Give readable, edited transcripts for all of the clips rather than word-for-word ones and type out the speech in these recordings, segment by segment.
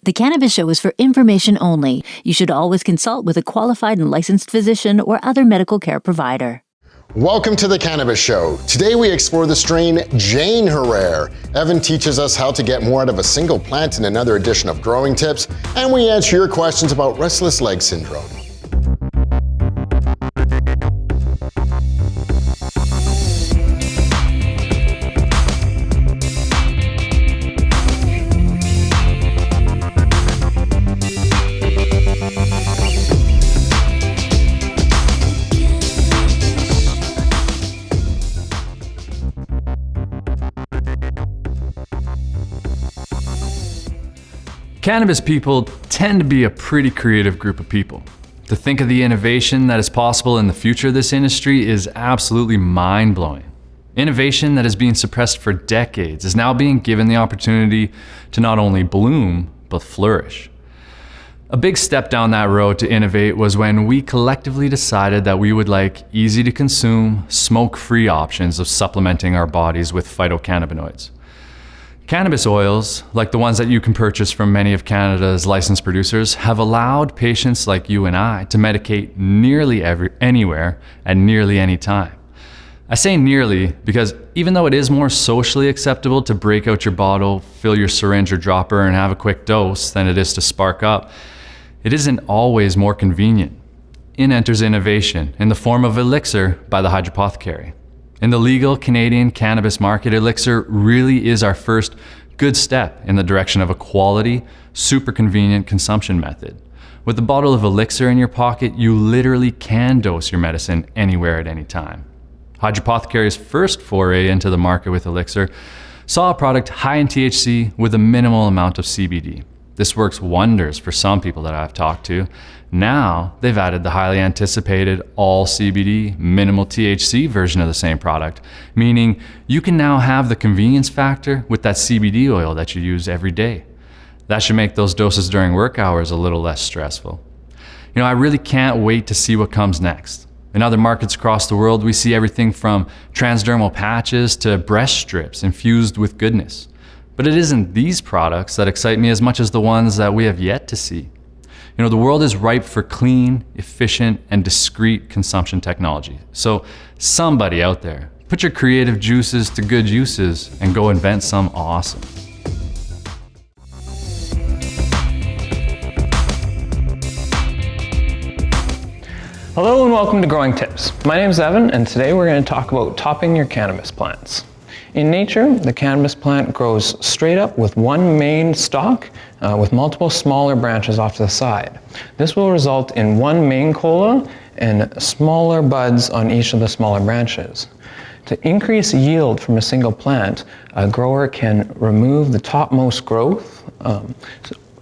The Cannabis Show is for information only. You should always consult with a qualified and licensed physician or other medical care provider. Welcome to The Cannabis Show. Today we explore the strain Jane Herrera. Evan teaches us how to get more out of a single plant in another edition of Growing Tips, and we answer your questions about restless leg syndrome. Cannabis people tend to be a pretty creative group of people. To think of the innovation that is possible in the future of this industry is absolutely mind-blowing. Innovation that has been suppressed for decades is now being given the opportunity to not only bloom, but flourish. A big step down that road to innovate was when we collectively decided that we would like easy to consume, smoke-free options of supplementing our bodies with phytocannabinoids. Cannabis oils, like the ones that you can purchase from many of Canada's licensed producers, have allowed patients like you and I to medicate nearly anywhere at nearly any time. I say nearly because even though it is more socially acceptable to break out your bottle, fill your syringe or dropper and have a quick dose than it is to spark up, it isn't always more convenient. In enters innovation in the form of Elixir by the Hydropothecary. In the legal Canadian cannabis market, Elixir really is our first good step in the direction of a quality, super convenient consumption method. With a bottle of Elixir in your pocket, you literally can dose your medicine anywhere at any time. Hydropothecary's first foray into the market with Elixir saw a product high in THC with a minimal amount of CBD. This works wonders for some people that I've talked to. Now, they've added the highly anticipated all CBD, minimal THC version of the same product, meaning you can now have the convenience factor with that CBD oil that you use every day. That should make those doses during work hours a little less stressful. I really can't wait to see what comes next. In other markets across the world, we see everything from transdermal patches to breast strips infused with goodness. But it isn't these products that excite me as much as the ones that we have yet to see. The world is ripe for clean, efficient, and discreet consumption technology. So somebody out there, put your creative juices to good uses and go invent some awesome. Hello and welcome to Growing Tips. My name is Evan, and today we're going to talk about topping your cannabis plants. In nature, the cannabis plant grows straight up with one main stalk with multiple smaller branches off to the side. This will result in one main cola and smaller buds on each of the smaller branches. To increase yield from a single plant, a grower can remove the topmost growth,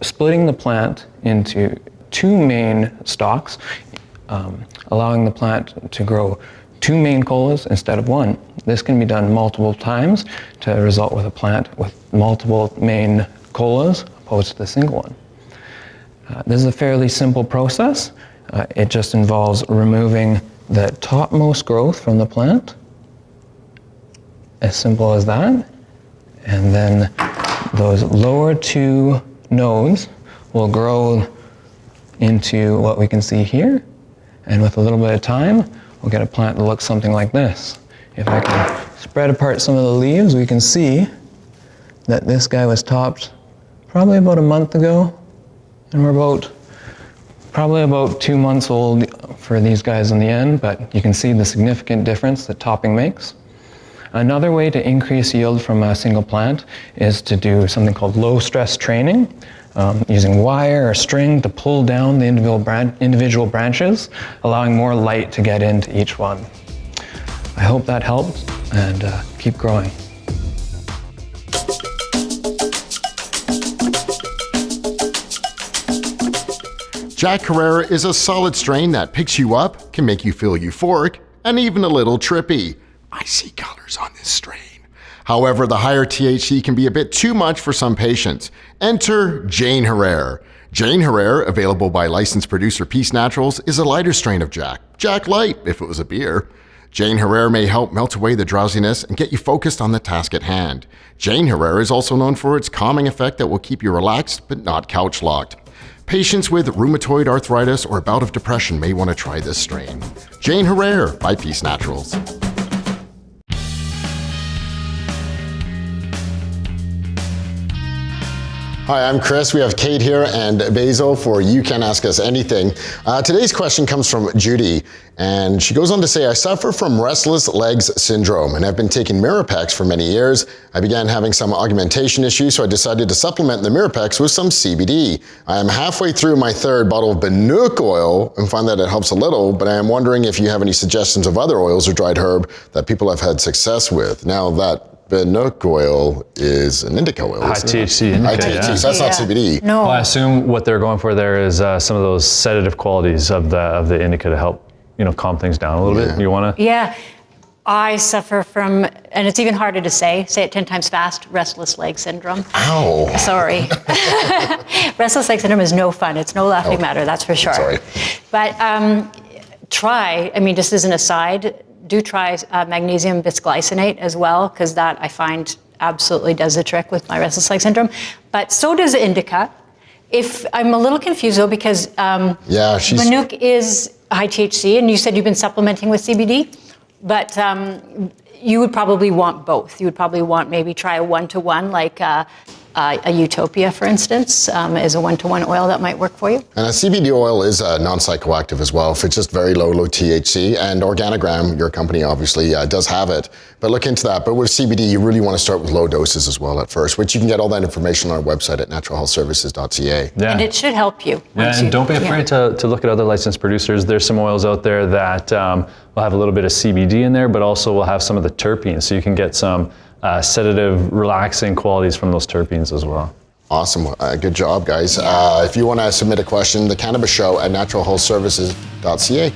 splitting the plant into two main stalks, allowing the plant to grow two main colas instead of one. This can be done multiple times to result with a plant with multiple main colas opposed to the single one. This is a fairly simple process. It just involves removing the topmost growth from the plant, as simple as that, and then those lower two nodes will grow into what we can see here, and with a little bit of time, we'll get a plant that looks something like this. If I can spread apart some of the leaves, we can see that this guy was topped probably about a month ago, and we're probably about 2 months old for these guys in the end, but you can see the significant difference that topping makes. Another way to increase yield from a single plant is to do something called low stress training, using wire or string to pull down the individual branches, allowing more light to get into each one. I hope that helped, and keep growing. Jack Herrera is a solid strain that picks you up, can make you feel euphoric, and even a little trippy. I see colors on this strain. However, the higher THC can be a bit too much for some patients. Enter Jane Herrera. Jane Herrera, available by licensed producer Peace Naturals, is a lighter strain of Jack. Jack Light, if it was a beer. Jane Herrera may help melt away the drowsiness and get you focused on the task at hand. Jane Herrera is also known for its calming effect that will keep you relaxed but not couch locked. Patients with rheumatoid arthritis or a bout of depression may want to try this strain. Jane Herrera by Peace Naturals. Hi, I'm Chris. We have Kate here and Basil for You Can Ask Us Anything. Today's question comes from Judy, and she goes on to say, I suffer from restless legs syndrome and have been taking Mirapex for many years. I began having some augmentation issues, so I decided to supplement the Mirapex with some CBD. I am halfway through my third bottle of Banook oil and find that it helps a little, but I am wondering if you have any suggestions of other oils or dried herb that people have had success with. Now that Banook oil is an indica oil. High THC indica. High THC, so that's not CBD. No. Well, I assume what they're going for there is some of those sedative qualities of the indica to help, calm things down a little bit. You want to? Yeah. I suffer from, and it's even harder to say it 10 times fast, restless leg syndrome. Ow. Sorry. Restless leg syndrome is no fun. It's no laughing matter, that's for sure. Sorry. But just as an aside, do try magnesium bisglycinate as well, because that I find absolutely does the trick with my restless leg syndrome. But so does indica. If I'm a little confused though, because Banook is high THC, and you said you've been supplementing with CBD, but you would probably want both. You would probably want maybe try a one-to-one, like a Utopia, for instance, is a one-to-one oil that might work for you. And a CBD oil is non-psychoactive as well. If it's just very low THC, and Organigram, your company obviously does have it, but look into that. But with CBD, you really want to start with low doses as well at first, which you can get all that information on our website at naturalhealthservices.ca. Yeah. And it should help you. Yeah, and don't be afraid to look at other licensed producers. There's some oils out there that will have a little bit of CBD in there, but also will have some of the terpenes, so you can get some sedative, relaxing qualities from those terpenes as well. Awesome. Good job, guys. If you want to submit a question, the Cannabis Show at naturalhealthservices.ca.